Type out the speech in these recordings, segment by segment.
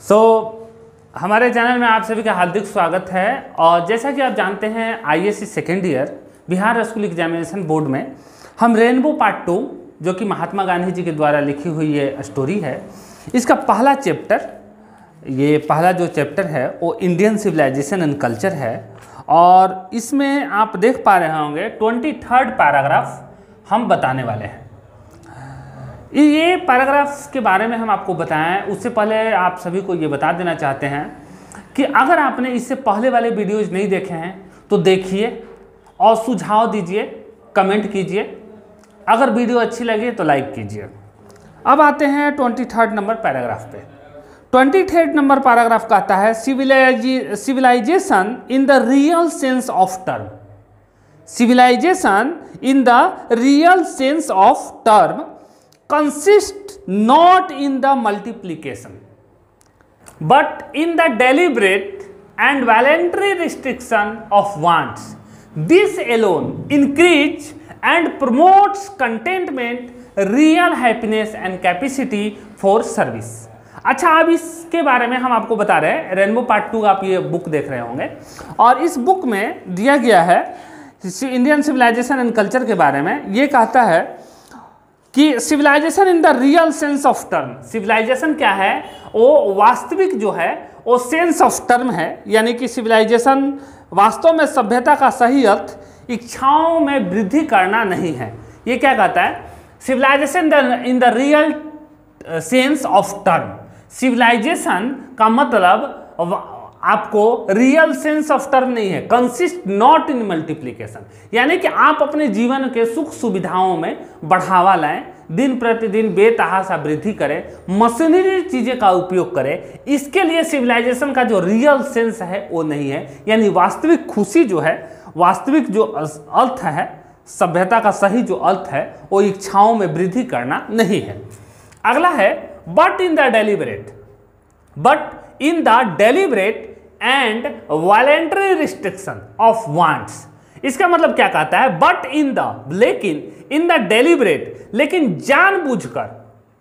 हमारे चैनल में आप सभी का हार्दिक स्वागत है। और जैसा कि आप जानते हैं IAS second year Bihar school examination board में हम रेनबो पार्ट 2 जो कि महात्मा गांधी जी के द्वारा लिखी हुई ये स्टोरी है, इसका पहला चैप्टर, ये पहला जो चैप्टर है वो इंडियन सिविलाइजेशन एंड कल्चर है। और इसमें आप देख पा रहे होंगे 23rd पैराग्राफ हम बताने वाले हैं। ये पैराग्राफ के बारे में हम आपको बताएं उससे पहले आप सभी को ये बता देना चाहते हैं कि अगर आपने इससे पहले वाले वीडियोज नहीं देखे हैं तो देखिए और सुझाव दीजिए, कमेंट कीजिए। अगर वीडियो अच्छी लगे तो लाइक कीजिए। अब आते हैं 23rd नंबर पैराग्राफ पे। 23rd नंबर पैराग्राफ कहता है civilization in the real sense of term. Civilization in the real sense of term consist not in the multiplication but in the deliberate and voluntary restriction of wants. This alone increase and promotes contentment, real happiness and capacity for service. अच्छा, अब इसके बारे में हम आपको बता रहे हैं। रेनबो पार्ट 2 आप ये बुक देख रहे होंगे और इस बुक में दिया गया है इंडियन सिविलाइजेशन एंड कल्चर के बारे में। ये कहता है कि civilization in the real sense of term. Civilization क्या है? वो वास्तविक जो है वो सेंस ऑफ टर्म है, यानी कि सिविलाइजेशन वास्तव में सभ्यता का सही अर्थ इच्छाओं में वृद्धि करना नहीं है। ये क्या कहता है? Civilization in the real sense of term. Civilization का मतलब आपको रियल सेंस ऑफ टर्म नहीं है, कंसिस्ट नॉट इन मल्टीप्लिकेशन, यानी कि आप अपने जीवन के सुख सुविधाओं में बढ़ावा लाएं, दिन प्रतिदिन बेतहाशा वृद्धि करें, मशीनरी चीज़ें का उपयोग करें। इसके लिए सिविलाइजेशन का जो रियल सेंस है वो नहीं है, यानी वास्तविक खुशी जो है, वास्तविक जो अर्थ है, सभ्यता का सही जो अर्थ है वो इच्छाओं में वृद्धि करना नहीं है। अगला है but in the deliberate and voluntary restriction of wants. इसका मतलब क्या कहता है? बट इन द, लेकिन, इन द डेलिबरेट, लेकिन जानबूझकर,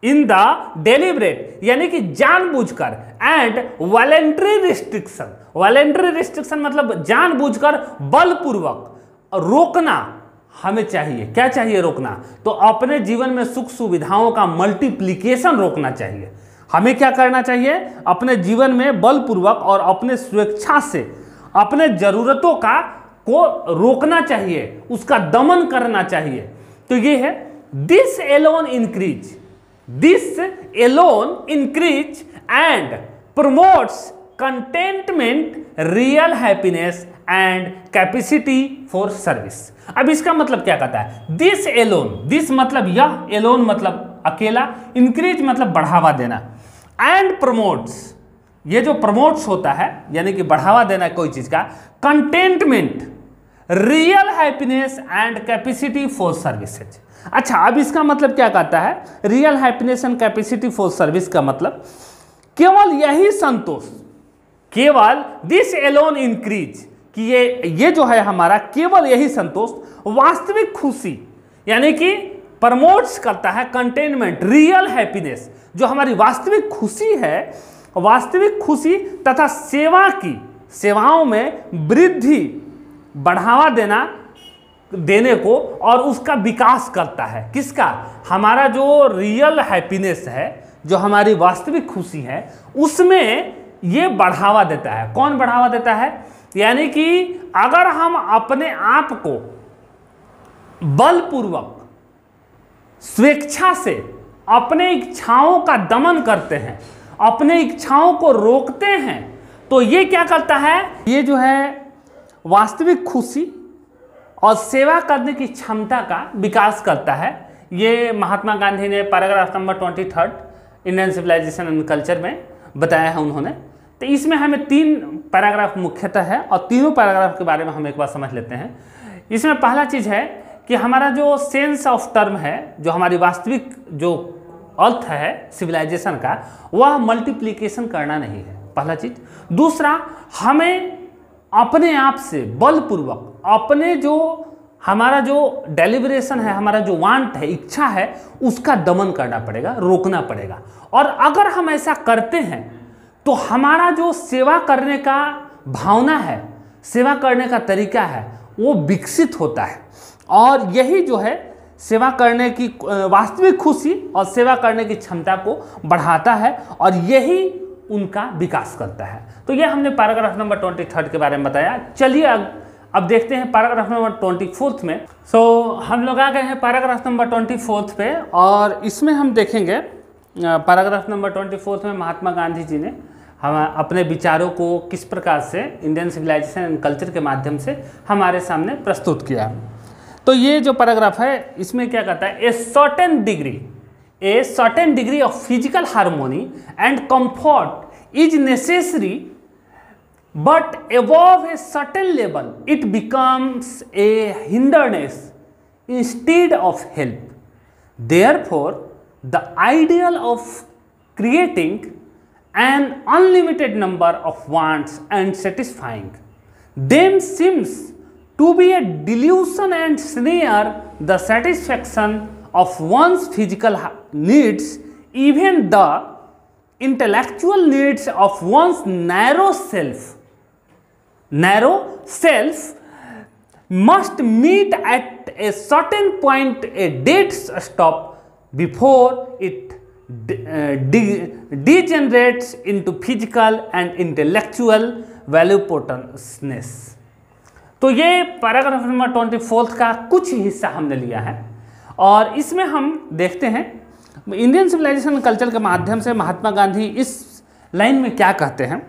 इन द डेलिबरेट यानी कि जानबूझकर, and voluntary restriction. Voluntary restriction मतलब जानबूझकर बलपूर्वक रोकना हमें चाहिए। क्या चाहिए रोकना? तो अपने जीवन में सुख सुविधाओं का मल्टीप्लिकेशन रोकना चाहिए। हमें क्या करना चाहिए? अपने जीवन में बलपूर्वक और अपने स्वेच्छा से अपने ज़रूरतों को रोकना चाहिए, उसका दमन करना चाहिए। तो ये है this alone increase and promotes contentment, real happiness and capacity for service. अब इसका मतलब क्या कहता है? दिस एलोन, दिस मतलब यह, एलोन मतलब अकेला, इंक्रीज मतलब बढ़ावा देना, एंड प्रमोट्स, ये जो प्रमोट्स होता है यानी कि बढ़ावा देना कोई चीज का, contentment, real happiness and capacity for services. अच्छा, अब इसका मतलब क्या कहता है? Real happiness and capacity for service का मतलब केवल यही संतोष, केवल दिस एलोन इंक्रीज, कि ये जो है हमारा केवल यही संतोष, वास्तविक खुशी यानी कि प्रमोट्स करता है कंटेनमेंट, रियल हैप्पीनेस, जो हमारी वास्तविक खुशी है, वास्तविक खुशी तथा सेवाओं में वृद्धि, बढ़ावा देने को और उसका विकास करता है। किसका? हमारा जो रियल हैप्पीनेस है, जो हमारी वास्तविक खुशी है, उसमें ये बढ़ावा देता है। कौन बढ़ावा देता है? यानी कि अगर हम अपने आप को बलपूर्वक स्वेच्छा से अपने इच्छाओं का दमन करते हैं, अपने इच्छाओं को रोकते हैं, तो ये क्या करता है? ये जो है वास्तविक खुशी और सेवा करने की क्षमता का विकास करता है। ये महात्मा गांधी ने paragraph number 23 Indian civilization and culture में बताया है उन्होंने। तो इसमें हमें 3 पैराग्राफ मुख्यतः है और तीनों पैराग्राफ के बारे में हम एक बार समझ लेते हैं। इसमें पहला चीज़ है कि हमारा जो सेंस ऑफ टर्म है, जो हमारी वास्तविक जो अर्थ है सिविलाइजेशन का, वह मल्टीप्लिकेशन करना नहीं है, पहला चीज। दूसरा, हमें अपने आप से बलपूर्वक अपने जो हमारा जो डेलिब्रेशन है, हमारा जो वांट है, इच्छा है, उसका दमन करना पड़ेगा, रोकना पड़ेगा। और अगर हम ऐसा करते हैं तो हमारा जो सेवा करने का भावना है, सेवा करने का तरीका है, वो विकसित होता है। और यही जो है सेवा करने की वास्तविक खुशी और सेवा करने की क्षमता को बढ़ाता है और यही उनका विकास करता है। तो ये हमने पैराग्राफ नंबर 23 के बारे में बताया। चलिए अब देखते हैं पैराग्राफ नंबर 24 में। हम लोग आ गए हैं पैराग्राफ नंबर 24 पे और इसमें हम देखेंगे पैराग्राफ नंबर 24 में महात्मा गांधी जी ने हम अपने विचारों को किस प्रकार से इंडियन सिविलाइजेशन एंड कल्चर के माध्यम से हमारे सामने प्रस्तुत किया। तो ये जो पैराग्राफ है इसमें क्या कहता है, a certain degree of physical harmony and comfort is necessary but above a certain level it becomes a hindrance instead of help. Therefore the ideal of creating an unlimited number of wants and satisfying them seems to be a delusion and snare the satisfaction of one's physical needs, even the intellectual needs of one's narrow self must meet at a certain point a dead stop before it degenerates into physical and intellectual voluptuousness. तो ये paragraph number 24 का कुछ हिस्सा हमने लिया है और इसमें हम देखते हैं इंडियन सिविलाइजेशन कल्चर के माध्यम से महात्मा गांधी इस लाइन में क्या कहते हैं।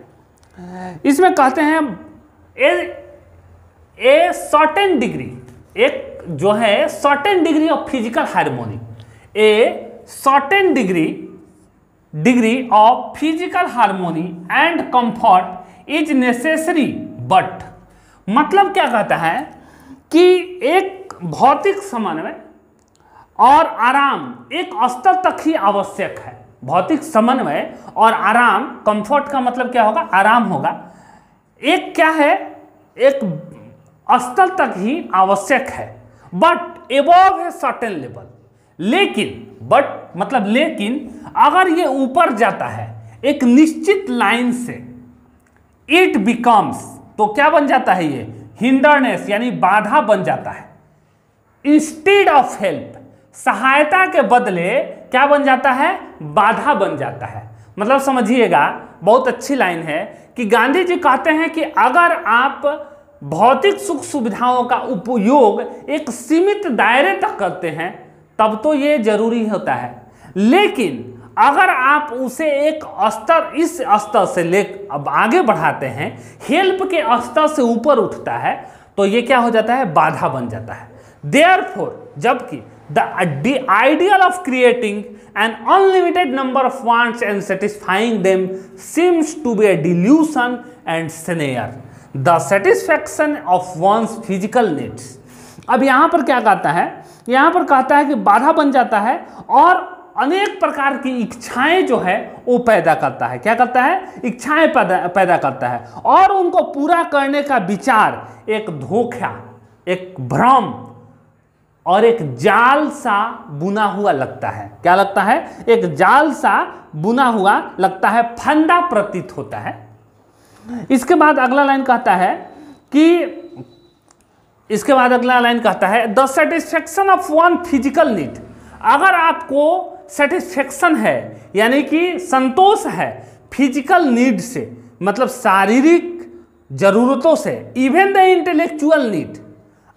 इसमें कहते हैं ए सर्टेन डिग्री, एक जो है certain degree of physical harmony, a certain degree of physical harmony and comfort is necessary but, मतलब क्या कहता है कि एक भौतिक समन्वय और आराम एक स्तर तक ही आवश्यक है। भौतिक समन्वय और आराम, कंफर्ट का मतलब क्या होगा, आराम होगा। एक क्या है, एक स्तर तक ही आवश्यक है but above a certain level, लेकिन अगर ये ऊपर जाता है एक निश्चित लाइन से, इट बिकम्स, तो क्या बन जाता है ये, हिंडरनेस यानी बाधा बन जाता है। इंस्टेड ऑफ हेल्प, सहायता के बदले क्या बन जाता है, बाधा बन जाता है। मतलब समझिएगा, बहुत अच्छी लाइन है कि गांधी जी कहते हैं कि अगर आप भौतिक सुख सुविधाओं का उपयोग एक सीमित दायरे तक करते हैं तब तो ये जरूरी होता है, लेकिन अगर आप उसे एक स्तर, इस स्तर से ले अब आगे बढ़ाते हैं, हेल्प के स्तर से ऊपर उठता है, तो ये क्या हो जाता है, बाधा बन जाता है। देयरफॉर, जबकि the ideal of creating an unlimited number of wants and satisfying them seems to be a delusion and snare the satisfaction of one's physical needs. अब यहाँ पर क्या कहता है, यहाँ पर कहता है कि बाधा बन जाता है और अनेक प्रकार की इच्छाएं जो है वो पैदा करता है। क्या करता है, इच्छाएं पैदा करता है और उनको पूरा करने का विचार एक धोखा, एक भ्रम और एक जाल सा बुना हुआ लगता है। क्या लगता है, एक जाल सा बुना हुआ लगता है, फंदा प्रतीत होता है। इसके बाद अगला लाइन कहता है the satisfaction of one physical need. अगर आपको सेटिस्फेक्शन है यानी कि संतोष है फिजिकल नीड से, मतलब शारीरिक जरूरतों से, इवन द इंटेलेक्चुअल नीड,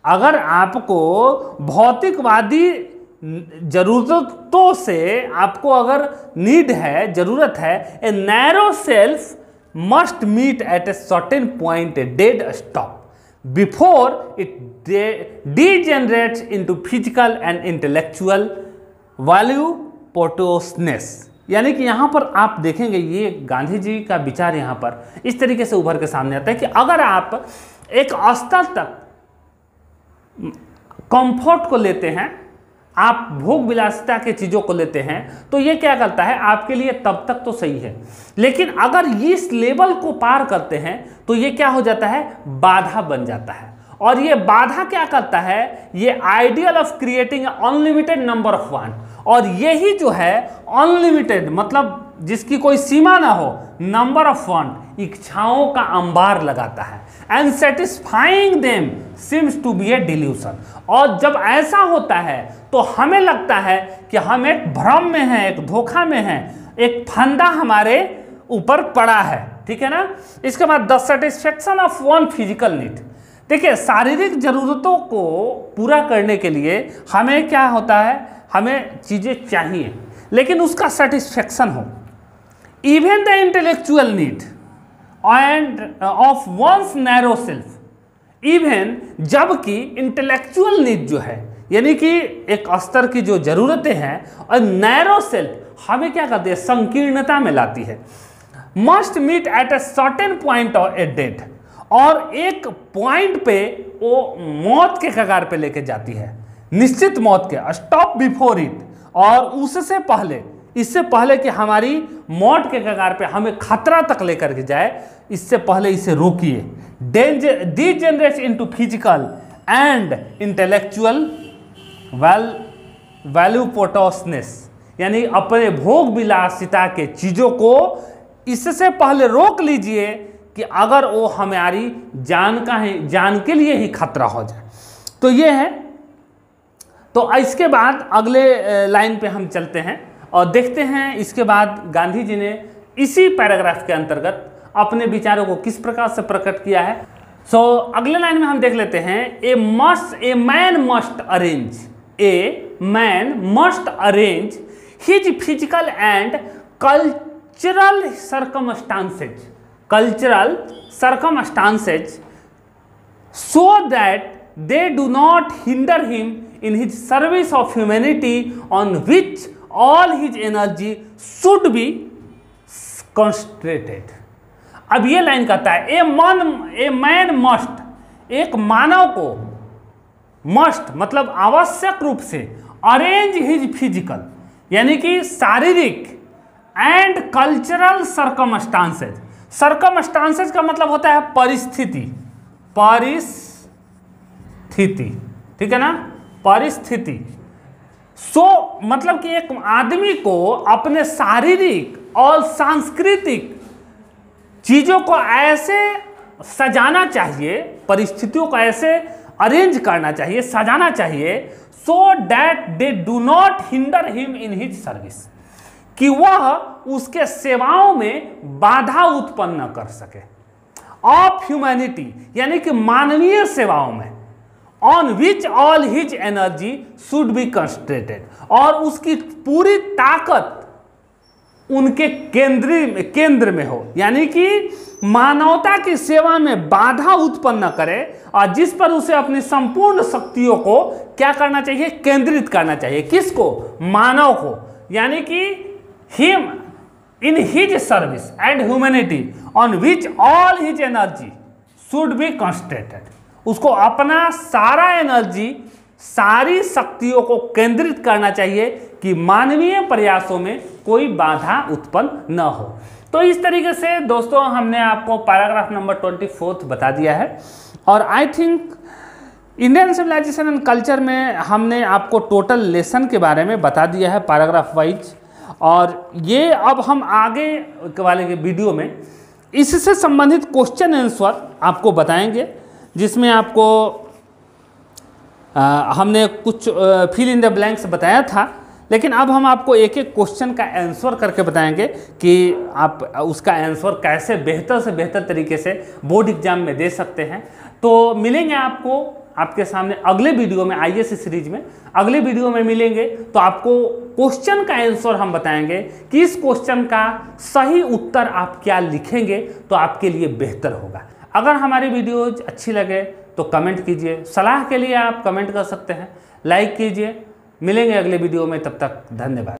अगर आपको भौतिकवादी जरूरतों से आपको अगर नीड है, जरूरत है, a narrow self must meet at a certain point a dead stop before it degenerates into physical and intellectual voluptuousness। यानी कि यहाँ पर आप देखेंगे ये गांधी जी का विचार यहाँ पर इस तरीके से उभर के सामने आता है कि अगर आप एक स्तर तक कंफर्ट को लेते हैं, आप भोग विलासिता के चीज़ों को लेते हैं, तो ये क्या करता है, आपके लिए तब तक तो सही है, लेकिन अगर इस लेवल को पार करते हैं तो ये क्या हो जाता है, बाधा बन जाता है। और ये बाधा क्या करता है, ये ideal of creating unlimited number of want, और यही जो है अनलिमिटेड मतलब जिसकी कोई सीमा ना हो, नंबर ऑफ वांट, इच्छाओं का अंबार लगाता है। And satisfying them seems to be a delusion, और जब ऐसा होता है तो हमें लगता है कि हम एक भ्रम में हैं, एक धोखा में हैं, एक फंदा हमारे ऊपर पड़ा है, ठीक है ना। इसके बाद the satisfaction of one physical need. देखिए, शारीरिक जरूरतों को पूरा करने के लिए हमें क्या होता है, हमें चीज़ें चाहिए, लेकिन उसका सेटिस्फेक्शन हो। Even the intellectual need and of one's narrow self, even जबकि इंटेलेक्चुअल नीड जो है, यानी कि एक स्तर की जो ज़रूरतें हैं, और नैरो सेल्फ हमें क्या करती है, संकीर्णता में लाती है। Must meet at a certain point of a death, और एक पॉइंट पे वो मौत के कगार पे लेके जाती है, निश्चित मौत के, स्टॉप बिफोर इट, और उससे पहले, इससे पहले कि हमारी मौत के कगार पे हमें खतरा तक लेकर के जाए, इससे पहले इसे रोकिए। Degenerates into physical and intellectual voluptuousness, यानी अपने भोग विलासिता के चीज़ों को इससे पहले रोक लीजिए कि अगर वो हमारी जान के लिए ही खतरा हो जाए। तो ये है। तो इसके बाद अगले लाइन पे हम चलते हैं और देखते हैं इसके बाद गांधी जी ने इसी पैराग्राफ के अंतर्गत अपने विचारों को किस प्रकार से प्रकट किया है। अगले लाइन में हम देख लेते हैं, a man must arrange his physical and cultural circumstances so that they do not hinder him in his service of humanity on which all his energy should be concentrated। अब ये लाइन कहता है, a man must, एक मानव को, must मतलब आवश्यक रूप से, अरेंज हिज फिजिकल यानी कि शारीरिक, एंड कल्चरल सर्कमस्टांसेज। सर्कमस्टांसेज का मतलब होता है परिस्थिति, ठीक है ना, परिस्थिति। मतलब कि एक आदमी को अपने शारीरिक और सांस्कृतिक चीज़ों को ऐसे सजाना चाहिए, परिस्थितियों को ऐसे अरेंज करना चाहिए, सजाना चाहिए, so that they do not hinder him in his service, कि वह उसके सेवाओं में बाधा उत्पन्न न कर सके। ऑफ ह्यूमैनिटी यानी कि मानवीय सेवाओं में, on which all his energy should be concentrated, और उसकी पूरी ताकत उनके केंद्र में हो, यानी कि मानवता की सेवा में बाधा उत्पन्न न करे, और जिस पर उसे अपनी संपूर्ण शक्तियों को क्या करना चाहिए, केंद्रित करना चाहिए। किसको, मानव को, यानी कि him in his service and humanity on which all his energy should be concentrated, उसको अपना सारा एनर्जी, सारी शक्तियों को केंद्रित करना चाहिए कि मानवीय प्रयासों में कोई बाधा उत्पन्न न हो। तो इस तरीके से दोस्तों हमने आपको पैराग्राफ नंबर 24 बता दिया है, और I think Indian civilization and culture में हमने आपको टोटल लेसन के बारे में बता दिया है पैराग्राफ वाइज। और ये अब हम आगे वाले के वीडियो में इससे संबंधित क्वेश्चन आंसर आपको बताएंगे, जिसमें आपको हमने कुछ फिल इन द ब्लैंक्स बताया था, लेकिन अब हम आपको एक एक क्वेश्चन का आंसर करके बताएंगे कि आप उसका आंसर कैसे बेहतर से बेहतर तरीके से बोर्ड एग्जाम में दे सकते हैं। तो मिलेंगे आपके सामने अगले वीडियो में, आईएएस सीरीज में अगले वीडियो में मिलेंगे, तो आपको क्वेश्चन का आंसर हम बताएंगे कि इस क्वेश्चन का सही उत्तर आप क्या लिखेंगे तो आपके लिए बेहतर होगा। अगर हमारी वीडियोज अच्छी लगे तो कमेंट कीजिए, सलाह के लिए आप कमेंट कर सकते हैं, लाइक कीजिए। मिलेंगे अगले वीडियो में, तब तक धन्यवाद।